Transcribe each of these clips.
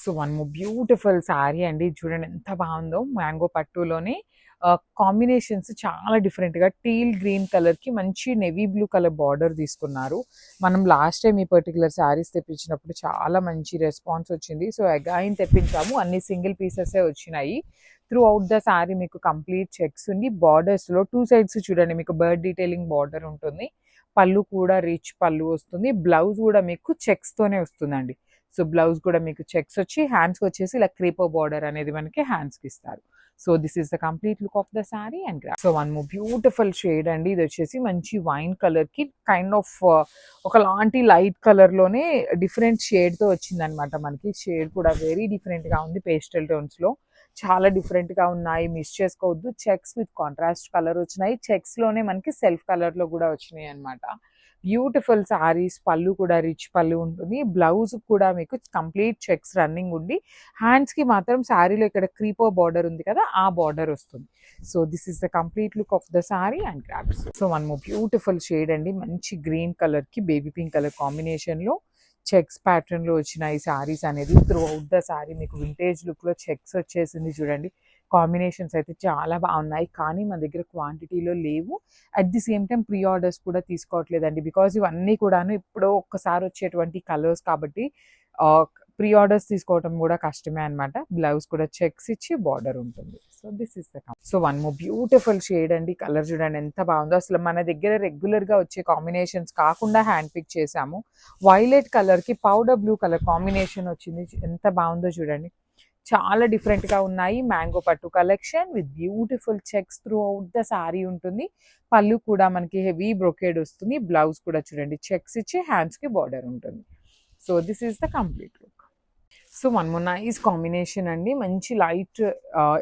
So one more beautiful sari అండి. చూడండి ఎంత బాగుందో. మ్యాంగో పట్టులోనే కాంబినేషన్స్ చాలా డిఫరెంట్గా టీల్ గ్రీన్ కలర్కి మంచి నెవీ బ్లూ కలర్ బార్డర్ తీసుకున్నారు. మనం లాస్ట్ టైం ఈ పర్టికులర్ శారీస్ తెప్పించినప్పుడు చాలా మంచి రెస్పాన్స్ వచ్చింది. సో అగైన్ తెప్పించాము. అన్ని సింగిల్ పీసెసే వచ్చినాయి. త్రూ అవుట్ ద శారీ మీకు కంప్లీట్ చెక్స్ ఉంది. బార్డర్స్లో టూ సైడ్స్ చూడండి మీకు బర్డ్ డీటెయిలింగ్ బార్డర్ ఉంటుంది. పళ్ళు కూడా రిచ్ పళ్ళు వస్తుంది. బ్లౌజ్ కూడా మీకు చెక్స్తోనే వస్తుందండి. సో బ్లౌజ్ కూడా మీకు చెక్స్ వచ్చి హ్యాండ్స్కి వచ్చేసి ఇలా క్రీపర్ బార్డర్ అనేది మనకి హ్యాండ్స్కి ఇస్తారు. So this is the complete look of the sari and so one more beautiful shade అండి. ఇది వచ్చేసి మంచి వైన్ కలర్కి కైండ్ ఆఫ్ ఒకలాంటి లైట్ కలర్లోనే డిఫరెంట్ షేడ్తో వచ్చిందనమాట. మనకి షేడ్ కూడా వెరీ డిఫరెంట్గా ఉంది. పేస్టల్ టోన్స్లో చాలా డిఫరెంట్గా ఉన్నాయి. మిస్ చేసుకోవద్దు. చెక్స్ విత్ కాంట్రాస్ట్ కలర్ వచ్చినాయి. చెక్స్లోనే మనకి సెల్ఫ్ కలర్లో కూడా వచ్చినాయి అనమాట. బ్యూటిఫుల్ శారీస్. పళ్ళు కూడా రిచ్ పళ్ళు ఉంటుంది. బ్లౌజ్ కూడా మీకు కంప్లీట్ చెక్స్ రన్నింగ్ ఉండి హ్యాండ్స్కి మాత్రం శారీలో ఇక్కడ క్రీపర్ బార్డర్ ఉంది కదా, ఆ బార్డర్ వస్తుంది. So this is the complete look of the sari and grabs. So one more beautiful shade అండి. మంచి గ్రీన్ కలర్కి బేబీ పింక్ కలర్ కాంబినేషన్లో చెక్స్ ప్యాటర్న్లో వచ్చిన ఈ శారీస్ అనేది త్రూ అవుట్ ద శారీ మీకు వింటేజ్ లుక్లో చెక్స్ వచ్చేసింది. చూడండి కాంబినేషన్స్ అయితే చాలా బాగున్నాయి. కానీ మన దగ్గర క్వాంటిటీలో లేవు. At the same time pre orders కూడా తీసుకోవట్లేదండి. బికాజ్ ఇవన్నీ కూడాను ఇప్పుడు ఒక్కసారి వచ్చేటువంటి కలర్స్ కాబట్టి ప్రీ ఆర్డర్స్ తీసుకోవడం కూడా కష్టమే అనమాట. బ్లౌజ్ కూడా చెక్స్ ఇచ్చి బార్డర్ ఉంటుంది. So this is the so one more beautiful shade అండి. కలర్ చూడండి ఎంత బాగుందో. అసలు మన దగ్గర రెగ్యులర్గా వచ్చే కాంబినేషన్స్ కాకుండా హ్యాండ్ పిక్ చేసాము. వైలెట్ కలర్కి పౌడర్ బ్లూ కలర్ కాంబినేషన్ వచ్చింది. ఎంత బాగుందో చూడండి. చాలా డిఫరెంట్గా ఉన్నాయి. మ్యాంగో పట్టు collection with beautiful checks through out the sari ఉంటుంది. పళ్ళు కూడా మనకి హెవీ బ్రొకేడ్ వస్తుంది. బ్లౌజ్ కూడా చూడండి చెక్స్ ఇచ్చి హ్యాండ్స్కి బార్డర్ ఉంటుంది. So this is the complete look. So one more nice combination అండి. మంచి లైట్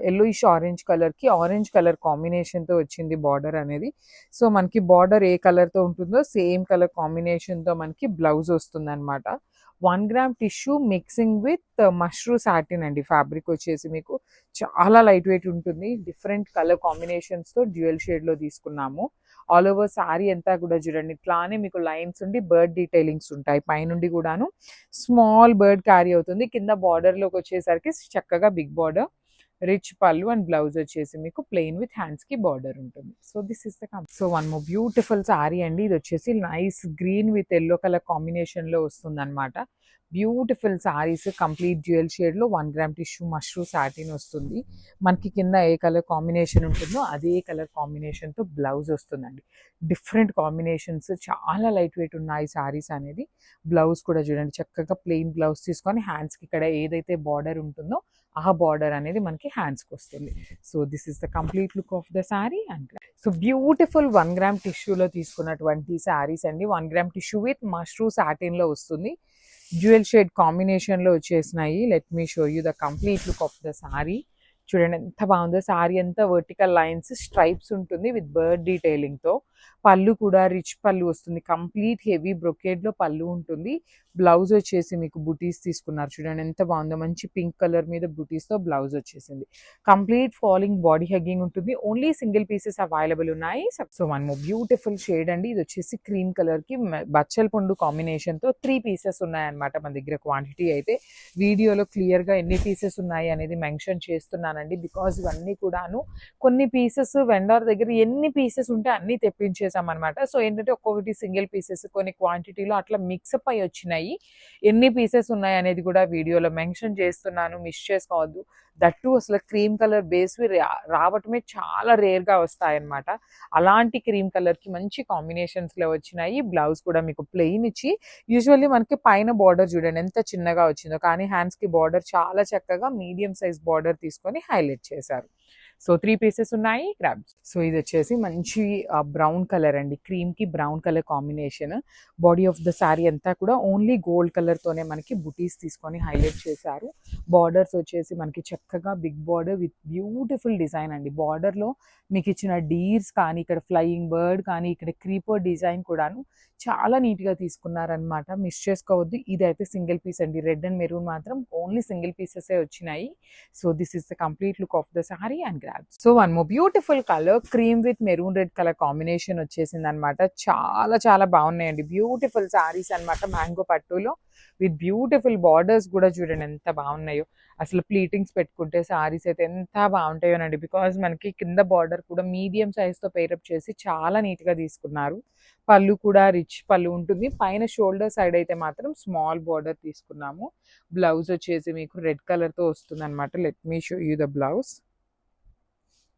ఎల్లోయిష్ ఆరెంజ్ కలర్కి ఆరెంజ్ కలర్ కాంబినేషన్తో వచ్చింది బార్డర్ అనేది. సో మనకి బార్డర్ ఏ కలర్తో ఉంటుందో సేమ్ కలర్ కాంబినేషన్తో మనకి బ్లౌజ్ వస్తుంది అనమాట. 1 gram tissue mixing with mashru satin అండి. ఫ్యాబ్రిక్ వచ్చేసి మీకు చాలా లైట్ వెయిట్ ఉంటుంది. డిఫరెంట్ కలర్ కాంబినేషన్స్తో డ్యూయల్ షేడ్లో తీసుకున్నాము. ఆల్ ఓవర్ శారీ అంతా కూడా చూడండి ఇట్లానే మీకు లైన్స్ ఉండి బర్డ్ డీటెయిలింగ్స్ ఉంటాయి. పైనుండి కూడాను స్మాల్ బర్డ్ క్యారీ అవుతుంది. కింద బార్డర్లోకి వచ్చేసరికి చక్కగా బిగ్ బార్డర్, రిచ్ పళ్ళు అండ్ బ్లౌజ్ వచ్చేసి మీకు ప్లెయిన్ విత్ హ్యాండ్స్ కి బార్డర్ ఉంటుంది. So this is the so one more beautiful sorry అండి. ఇది వచ్చేసి nice green with yellow colour combination లో వస్తుంది అనమాట. Beautiful saris complete dual shade లో 1 గ్రామ్ టిష్యూ మష్రూ సాటిన్ వస్తుంది. మనకి కింద ఏ కలర్ కాంబినేషన్ ఉంటుందో అదే కలర్ కాంబినేషన్ తో బ్లౌజ్ వస్తుందండి. డిఫరెంట్ కాంబినేషన్స్ చాలా లైట్ వెయిట్ ఉన్నాయి సారీస్ అనేది. బ్లౌజ్ కూడా చూడండి చక్కగా ప్లెయిన్ బ్లౌజ్ తీసుకొని హ్యాండ్స్ కి ఇక్కడ ఏదైతే బార్డర్ ఉంటుందో ఆ బార్డర్ అనేది మనకి హ్యాండ్స్కి వస్తుంది. So this is the complete look of the sari and so beautiful 1 gram టిష్యూలో తీసుకున్నటువంటి శారీస్ అండి. 1 గ్రామ్ టిష్యూ విత్ మష్రూ సాటిన్లో వస్తుంది. డ్యూయల్ షేడ్ కాంబినేషన్లో వచ్చేసినాయి. Let me show you the complete look of the sari. చూడండి ఎంత బాగుందో. శారీ అంతా వర్టికల్ లైన్స్ స్ట్రైప్స్ ఉంటుంది విత్ బర్డ్ డీటెయిలింగ్తో. పళ్ళు కూడా రిచ్ పళ్ళు వస్తుంది. కంప్లీట్ హెవీ బ్రొకేడ్లో పళ్ళు ఉంటుంది. బ్లౌజ్ వచ్చేసి మీకు బుటీస్ తీసుకున్నారు. చూడండి ఎంత బాగుందో. మంచి పింక్ కలర్ మీద బుటీస్తో బ్లౌజ్ వచ్చేసింది. కంప్లీట్ ఫాలింగ్ బాడీ హగ్గింగ్ ఉంటుంది. ఓన్లీ సింగిల్ పీసెస్ అవైలబుల్ ఉన్నాయి. So one more beautiful shade అండి. ఇది వచ్చేసి క్రీమ్ కలర్కి బచ్చల పండు కాంబినేషన్తో 3 పీసెస్ ఉన్నాయన్నమాట మన దగ్గర. క్వాంటిటీ అయితే వీడియోలో క్లియర్గా ఎన్ని పీసెస్ ఉన్నాయి అనేది మెన్షన్ చేస్తున్నానండి. బికాజ్ ఇవన్నీ కూడాను కొన్ని పీసెస్ వెండర్ దగ్గర ఎన్ని పీసెస్ ఉంటే అన్ని తెప్పించేసాం అనమాట. సో ఏంటంటే ఒక్కొక్కటి సింగిల్ పీసెస్ కొన్ని క్వాంటిటీలో అట్లా మిక్సప్ అయి వచ్చినాయి. ఎన్ని పీసెస్ ఉన్నాయి అనేది కూడా వీడియోలో మెన్షన్ చేస్తున్నాను. మిస్ చేసుకోవద్దు. దట్టు అసలు క్రీమ్ కలర్ బేస్వి రావటమే చాలా రేర్గా వస్తాయన్నమాట. అలాంటి క్రీమ్ కలర్కి మంచి కాంబినేషన్స్లో వచ్చినాయి. బ్లౌజ్ కూడా మీకు ప్లెయిన్ ఇచ్చి యూజువల్లీ మనకి పైన బార్డర్ చూడండి ఎంత చిన్నగా వచ్చిందో, కానీ హ్యాండ్స్కి బార్డర్ చాలా చక్కగా మీడియం సైజ్ బార్డర్ తీసుకొని హైలైట్ చేశారు. సో 3 పీసెస్ ఉన్నాయి. గ్రాబ్స్. సో ఇది వచ్చేసి మంచి బ్రౌన్ కలర్ అండి. క్రీమ్కి brown colour combination. Body of the saree అంతా కూడా ఓన్లీ గోల్డ్ కలర్తోనే మనకి బుటీస్ తీసుకొని హైలైట్ చేశారు. బార్డర్స్ వచ్చేసి మనకి చక్కగా big border with beautiful design అండి. బార్డర్లో మీకు ఇచ్చిన డీర్స్ కానీ, ఇక్కడ ఫ్లయింగ్ బర్డ్ కానీ, ఇక్కడ క్రీపర్ డిజైన్ కూడాను చాలా నీట్గా తీసుకున్నారనమాట. మిస్ చేసుకోవద్దు. ఇదైతే సింగిల్ పీస్ అండి. రెడ్ అండ్ మెరూన్ మాత్రం ఓన్లీ సింగిల్ పీసెసే వచ్చినాయి. So this is the complete look of the sari and grab. So one more beautiful colour cream with maroon red colour combination వచ్చేసింది అనమాట. చాలా చాలా బాగున్నాయండి, బ్యూటిఫుల్ సారీస్ అనమాట మ్యాంగో పట్టులో విత్ బ్యూటిఫుల్ బార్డర్స్ కూడా చూడండి ఎంత బాగున్నాయో. అసలు ప్లీటింగ్స్ పెట్టుకుంటే సారీస్ అయితే ఎంత బాగుంటాయోనండి, బికాజ్ మనకి కింద బార్డర్ కూడా మీడియం సైజ్తో పేరప్ చేసి చాలా నీట్గా తీసుకున్నారు. పళ్ళు కూడా రిచ్ పళ్ళు ఉంటుంది. పైన షోల్డర్ సైడ్ అయితే మాత్రం స్మాల్ బార్డర్ తీసుకున్నాము. బ్లౌజ్ వచ్చేసి మీకు రెడ్ కలర్తో వస్తుంది అనమాట. Let me show you the blouse.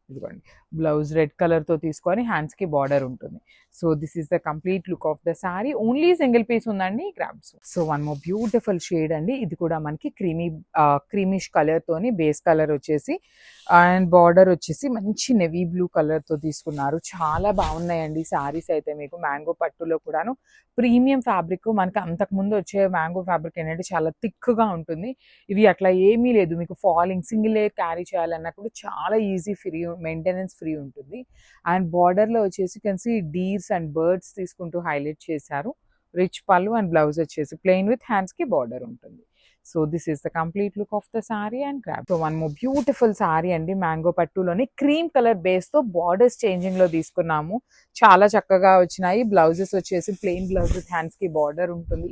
ఇదిగోండి, బ్లౌజ్ రెడ్ కలర్తో తీసుకొని హ్యాండ్స్కి బార్డర్ ఉంటుంది. So this is the complete look of the saree. Only single piece ఉందండి grabs. So one more beautiful shade అండి, ఇది కూడా మనకి క్రీమిష్ కలర్తోని బేస్ కలర్ వచ్చేసి అండ్ బార్డర్ వచ్చేసి మంచి నెవీ బ్లూ కలర్తో తీసుకున్నారు. చాలా బాగున్నాయండి శారీస్ అయితే. మీకు మ్యాంగో పట్టులో కూడాను ప్రీమియం ఫ్యాబ్రిక్. మనకి అంతకుముందు వచ్చే మ్యాంగో ఫ్యాబ్రిక్ ఏంటంటే చాలా థిక్గా ఉంటుంది. ఇవి అట్లా ఏమీ లేదు, మీకు ఫాలింగ్ సింగిల్ లేయర్ క్యారీ చేయాలన్నప్పుడు చాలా ఈజీ, ఫ్రీ మెయింటెనెన్స్ ఫ్రీ ఉంటుంది. అండ్ బార్డర్లో వచ్చేసి కెన్సీ డీర్స్ అండ్ బర్డ్స్ తీసుకుంటూ హైలైట్ చేశారు. రిచ్ పళ్ళు అండ్ బ్లౌజ్ వచ్చేసి ప్లెయిన్ విత్ హ్యాండ్స్కి బార్డర్ ఉంటుంది. So this is the complete look of the sorry and grab. So one more beautiful sorry అండి, మ్యాంగో పట్టులోని క్రీమ్ కలర్ బేస్తో బార్డర్స్ చేంజింగ్లో తీసుకున్నాము. చాలా చక్కగా వచ్చినాయి. బ్లౌజెస్ వచ్చేసి ప్లెయిన్ బ్లౌజ్ విత్ హ్యాండ్స్కి బార్డర్ ఉంటుంది.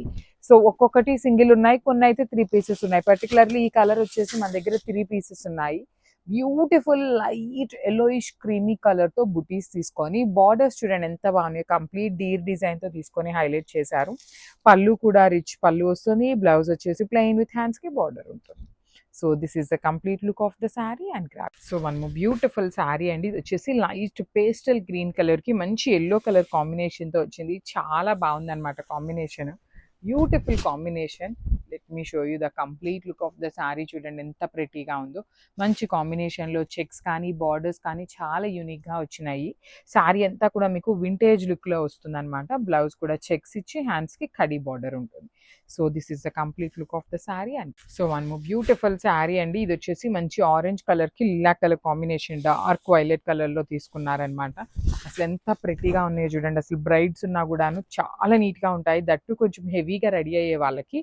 సో ఒక్కొక్కటి సింగిల్ ఉన్నాయి, కొన్ని అయితే 3 పీసెస్ ఉన్నాయి. పర్టికులర్లీ ఈ కలర్ వచ్చేసి మన దగ్గర 3 పీసెస్ ఉన్నాయి. బ్యూటిఫుల్ లైట్ ఎల్లోయిష్ క్రీమీ కలర్తో బుటీస్ తీసుకొని బార్డర్స్ చూడండి ఎంత బాగున్నాయి. కంప్లీట్ డీర్ డిజైన్తో తీసుకొని హైలైట్ చేశారు. పళ్ళు కూడా రిచ్ పళ్ళు వస్తుంది. బ్లౌజ్ వచ్చేసి ప్లెయిన్ విత్ హ్యాండ్స్కి బార్డర్ ఉంటుంది. So this is the complete look of the sari and grab. So one more beautiful sari అండి, ఇది వచ్చేసి లైట్ పేస్టల్ గ్రీన్ కలర్కి మంచి ఎల్లో కలర్ కాంబినేషన్తో వచ్చింది. చాలా బాగుంది అనమాట combination, beautiful combination. Let me show you the complete look of the sari. చూడండి ఎంత ప్రెటీగా ఉందో. మంచి కాంబినేషన్లో చెక్స్ కానీ బార్డర్స్ కానీ చాలా యూనిక్గా వచ్చినాయి. శారీ అంతా కూడా మీకు వింటేజ్ లుక్లో వస్తుంది అనమాట. బ్లౌజ్ కూడా చెక్స్ ఇచ్చి హ్యాండ్స్కి కడీ బార్డర్ ఉంటుంది. So this is the complete look of the sari and so one more beautiful sari అండి, ఇది వచ్చేసి మంచి ఆరెంజ్ కలర్కి Lila colour combination dark violet కలర్లో తీసుకున్నారనమాట. అసలు ఎంత ప్రెటీగా ఉన్నాయో చూడండి. అసలు బ్రైడ్స్ ఉన్నా కూడాను చాలా నీట్గా ఉంటాయి. దట్టు కొంచెం హెవీగా రెడీ అయ్యే వాళ్ళకి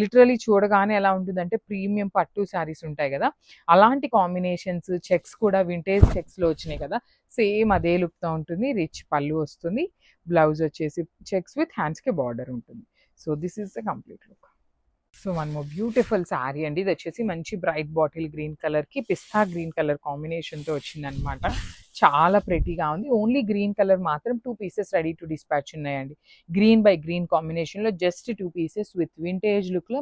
లిటరలీ చూడగానే ఎలా ఉంటుందంటే ప్రీమియం పట్టు శారీస్ ఉంటాయి కదా, అలాంటి కాంబినేషన్స్. చెక్స్ కూడా వింటేజ్ చెక్స్లో వచ్చినాయి కదా, సేమ్ అదే లుక్తో ఉంటుంది. రిచ్ పళ్ళు వస్తుంది. బ్లౌజ్ వచ్చేసి చెక్స్ విత్ హ్యాండ్స్కి బార్డర్ ఉంటుంది. So this is the complete look. So one more beautiful sari అండి, ఇది వచ్చేసి మంచి బ్రైట్ బాటిల్ గ్రీన్ కలర్కి పిస్తా గ్రీన్ కలర్ కాంబినేషన్తో వచ్చిందనమాట. చాలా ప్రెటీగా ఉంది. ఓన్లీ గ్రీన్ కలర్ మాత్రం 2 పీసెస్ రెడీ టు డిస్పాచ్ ఉన్నాయండి. గ్రీన్ బై గ్రీన్ కాంబినేషన్లో జస్ట్ 2 పీసెస్ విత్ వింటేజ్ లుక్లో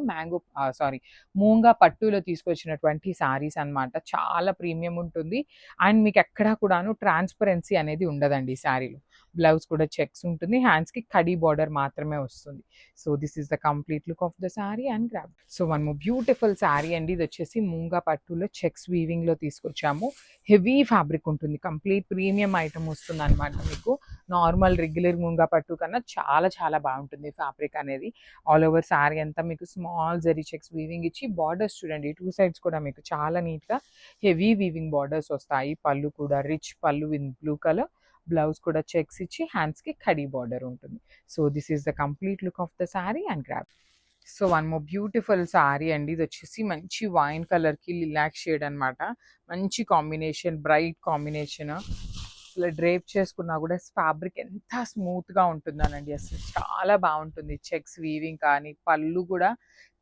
మూంగా పట్టులో తీసుకొచ్చినటువంటి శారీస్ అనమాట. చాలా ప్రీమియం ఉంటుంది. అండ్ మీకు ఎక్కడా కూడాను ట్రాన్స్పరెన్సీ అనేది ఉండదండి శారీలో. బ్లౌజ్ కూడా చెక్స్ ఉంటుంది. హ్యాండ్స్కి కడీ బార్డర్ మాత్రమే వస్తుంది. So this is the complete look of the sari and grab. So one more beautiful sari అండి, ఇది వచ్చేసి మూంగా పట్టులో చెక్స్ వీవింగ్లో తీసుకొచ్చాము. హెవీ ఫ్యాబ్రిక్ ఉంటుంది, కంప్లీట్ ప్రీమియం ఐటమ్ వస్తుంది అనమాట. మీకు నార్మల్ రెగ్యులర్ మూంగా పట్టు కన్నా చాలా చాలా బాగుంటుంది ఫ్యాబ్రిక్ అనేది. ఆల్ ఓవర్ శారీ అంతా మీకు స్మాల్ జరీ చెక్స్ వీవింగ్ ఇచ్చి బార్డర్స్ చూడండి 2 సైడ్స్ కూడా మీకు చాలా నీట్గా హెవీ వీవింగ్ బార్డర్స్ వస్తాయి. పళ్ళు కూడా రిచ్ పళ్ళు విత్ బ్లూ కలర్. బ్లౌజ్ కూడా చెక్స్ ఇచ్చి హ్యాండ్స్కి కడీ బార్డర్ ఉంటుంది. So this is the complete look of the sari and grab. So one more beautiful sari అండి, ఇది వచ్చేసి మంచి వైన్ కలర్కి లిలాక్ షేడ్ అనమాట. మంచి కాంబినేషన్, బ్రైట్ కాంబినేషన్. అసలు డ్రేప్ చేసుకున్నా కూడా ఫ్యాబ్రిక్ ఎంత స్మూత్గా ఉంటుందనండి, అసలు చాలా బాగుంటుంది. చెక్స్ వీవింగ్ కానీ పళ్ళు కూడా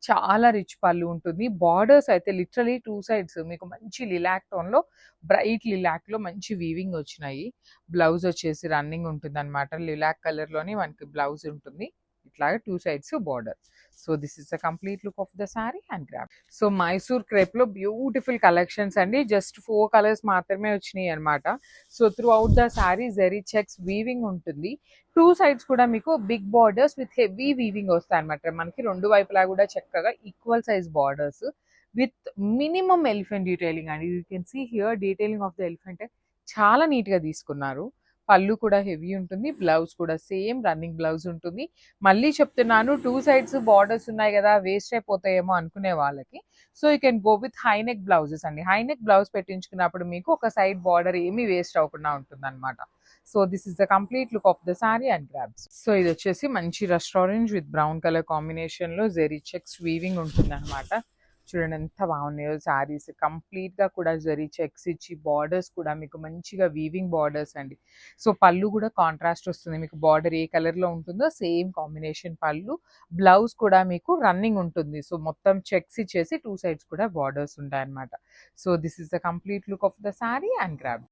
చాలా రిచ్ పళ్ళు ఉంటుంది. బార్డర్స్ అయితే లిటరలీ 2 సైడ్స్ మీకు మంచి లిలాక్ టోన్లో బ్రైట్ లిలాక్లో మంచి వీవింగ్ వచ్చినాయి. బ్లౌజ్ వచ్చేసి రన్నింగ్ ఉంటుంది అనమాట. లిలాక్ కలర్లోనే మనకి బ్లౌజ్ ఉంటుంది. ఇట్లాగా 2 sides border. So this is the complete look of the sari and grab. So Mysore క్రేప్లో బ్యూటిఫుల్ కలెక్షన్స్ అండి, జస్ట్ 4 కలర్స్ మాత్రమే వచ్చినాయి అనమాట. So throughout the saree zari checks weaving ఉంటుంది. 2 సైడ్స్ కూడా మీకు big borders with heavy weaving వస్తాయి అనమాట. మనకి 2 వైపులా కూడా చక్కగా equal size borders with minimum elephant detailing అండి. You can see here detailing of the elephant చాలా నీట్గా తీసుకున్నారు. పళ్ళు కూడా హెవీ ఉంటుంది. బ్లౌజ్ కూడా సేమ్ రన్నింగ్ బ్లౌజ్ ఉంటుంది. మళ్ళీ చెప్తున్నాను, 2 సైడ్స్ బార్డర్స్ ఉన్నాయి కదా, వేస్ట్ అయిపోతాయేమో అనుకునే వాళ్ళకి so you can go with high neck blouses అండి. హై నెక్ బ్లౌజ్ పెట్టించుకున్నప్పుడు మీకు ఒక సైడ్ బార్డర్ ఏమీ వేస్ట్ అవ్వకుండా ఉంటుంది అనమాట. So this is the complete look of the sorry and grabs. So ఇది వచ్చేసి మంచి రెస్టారెంట్ విత్ బ్రౌన్ కలర్ కాంబినేషన్లో జెరీ చెక్స్ వీవింగ్ ఉంటుంది అనమాట. చూడండి ఎంత బాగున్నాయో శారీస్. కంప్లీట్‌గా కూడా జరీ చెక్స్ ఇచ్చి బార్డర్స్ కూడా మీకు మంచిగా వీవింగ్ బార్డర్స్ అండి. సో, పళ్ళు కూడా కాంట్రాస్ట్ వస్తుంది. మీకు బార్డర్ ఏ కలర్‌లో ఉంటుందో సేమ్ కాంబినేషన్ పళ్ళు. బ్లౌజ్ కూడా మీకు రన్నింగ్ ఉంటుంది. సో, మొత్తం చెక్స్ ఇచ్చేసి 2 సైడ్స్ కూడా బార్డర్స్ ఉంటాయన్నమాట. So, this is the complete look of the sari and grab.